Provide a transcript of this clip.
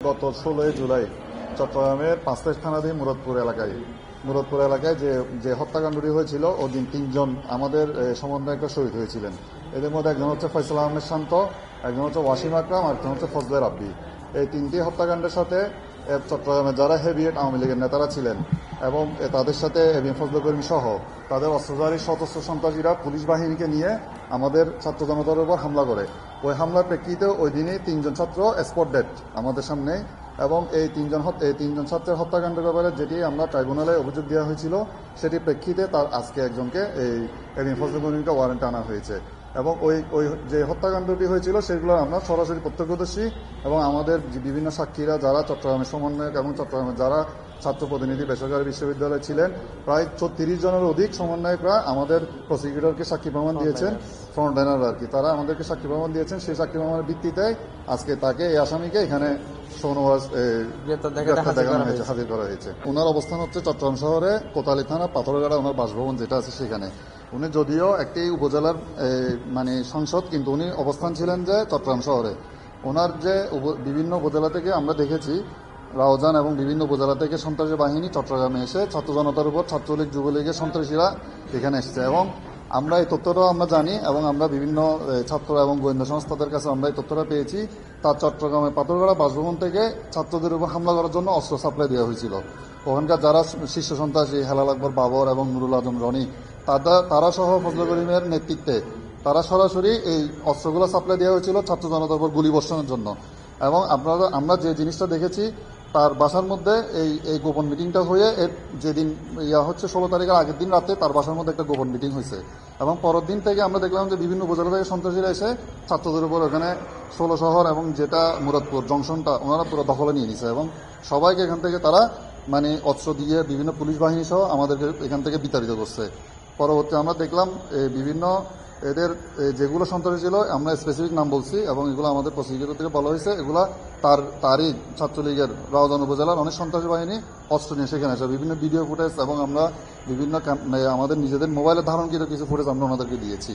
গত 16 জুলাই চট্টগ্রামের পাঁচলাইশ থানাধীন মুরাদপুর এলাকায় যে হত্যাকাণ্ডটি হয়েছিল ওদিন 3 জন আমাদের সমন্বয়করা শহীদ হয়েছিলেন। এদের মধ্যে একজন হচ্ছে ফয়সাল আহমেদ শান্ত, একজন হচ্ছে ওয়াসিম আকরাম, আর একজন হচ্ছে ফজলে রাব্বি। এই 3টি হত্যাকাণ্ডের সাথে চট্টগ্রামে যারা হেভিয়েট আওয়ামী লীগের নেতারা ছিলেন এবং তাদের সাথে ফজলে করিম সহ তাদের অস্ত্রধারী সশস্ত্র সন্ত্রাসীরা পুলিশ বাহিনীকে নিয়ে আমাদের ছাত্র জনতার উপর হামলা করে। ওই হামলার প্রেক্ষিতে ওই দিনই 3 জন ছাত্র স্পট ডেড আমাদের সামনে, এবং এই তিনজন ছাত্রের হত্যাকাণ্ডের ব্যাপারে যেটি আমরা ট্রাইব্যুনালে অভিযোগ দেওয়া হয়েছিল সেটির প্রেক্ষিতে তার আজকে একজনকে এই ফজলে করিমকে ওয়ারেন্ট আনা হয়েছে। এবং ওই যে হত্যাকাণ্ডটি হয়েছিল সেগুলো আমরা সরাসরি প্রত্যক্ষদর্শী এবং আমাদের বিভিন্ন সাক্ষীরা যারা চট্টগ্রামের সমন্বয়ক এবং চট্টগ্রামের যারা ছাত্র প্রতিনিধি বেসরকারি বিশ্ববিদ্যালয়ে ছিলেন, প্রায় 30 জনের অধিক সমন্বয়করা আমাদের প্রসিকিউটরকে সাক্ষী প্রমাণ দিয়েছেন, ফ্রন্টলাইনার আর কি, তারা আমাদেরকে সাক্ষী প্রমাণ দিয়েছেন। সেই সাক্ষী প্রমাণের ভিত্তিতে আজকে এই আসামিকে এখানে হাজির করা হয়েছে। ওনার অবস্থান হচ্ছে চট্টগ্রাম শহরে কোতোয়ালি থানা পাথরঘাটা ওনার বাসভবন যেটা আছে সেখানে। উনি যদিও একটি উপজেলার সংসদ, কিন্তু উনি অবস্থান ছিলেন যে চট্টগ্রাম শহরে। ওনার যে বিভিন্ন উপজেলা থেকে আমরা দেখেছি রাউজান এবং বিভিন্ন উপজেলা থেকে সন্ত্রাসী বাহিনী চট্টগ্রামে এসে ছাত্র জনতার উপর ছাত্রলীগ যুবলীগের সন্ত্রাসীরা এখানে এসেছে, এবং আমরা এই তথ্যটাও আমরা জানি এবং আমরা বিভিন্ন ছাত্র এবং গোয়েন্দা সংস্থাদের কাছে আমরা এই তথ্যটা পেয়েছি। তার চট্টগ্রামের পাথরঘাটা বাসভবন থেকে ছাত্রদের উপর হামলা করার জন্য অস্ত্র সাপ্লাই দেওয়া হয়েছিল। ওখানকার যারা শীর্ষ সন্ত্রাসী হেলাল আকবর বাবর এবং নুরুল আজম রনি তারা সহ ফজলে করিমের নেতৃত্বে তারা সরাসরি এই অস্ত্রগুলো সাপ্লাই দেওয়া হয়েছিল ছাত্র জনতার উপর গুলি বর্ষণের জন্য। এবং আমরা যে জিনিসটা দেখেছি তার বাসার মধ্যে এই গোপন মিটিংটা হয়ে যেদিন হচ্ছে 16 তারিখের আগের দিন রাতে তার বাসার মধ্যে একটা গোপন মিটিং হয়েছে, এবং পরের দিন থেকে আমরা দেখলাম যে বিভিন্ন উপজেলা থেকে সন্ত্রাসীরা এসে ছাত্রদের উপর ওখানে 16 শহর এবং যেটা মুরাদপুর জংশনটা ওনারা পুরো দখলে নিয়ে নিছে, এবং সবাইকে এখান থেকে তারা অস্ত্র দিয়ে বিভিন্ন পুলিশ বাহিনী সহ আমাদেরকে এখান থেকে বিতাড়িত করছে। পরবর্তী আমরা দেখলাম বিভিন্ন এদের যেগুলো সন্ত্রাসী ছিল আমরা স্পেসিফিক নাম বলছি, এবং এগুলো আমাদের প্রসিকিউটর থেকে বলা হয়েছে এগুলা তারই ছাত্রলীগের রাউজান উপজেলার অনেক সন্ত্রাসী বাহিনী অস্ত্র নিয়ে সেখানে আসে। বিভিন্ন ভিডিও ফুটেজ এবং আমরা বিভিন্ন আমাদের নিজেদের মোবাইলে ধারণকৃত কিছু ফুটেজ আমরা ওনাদেরকে দিয়েছি।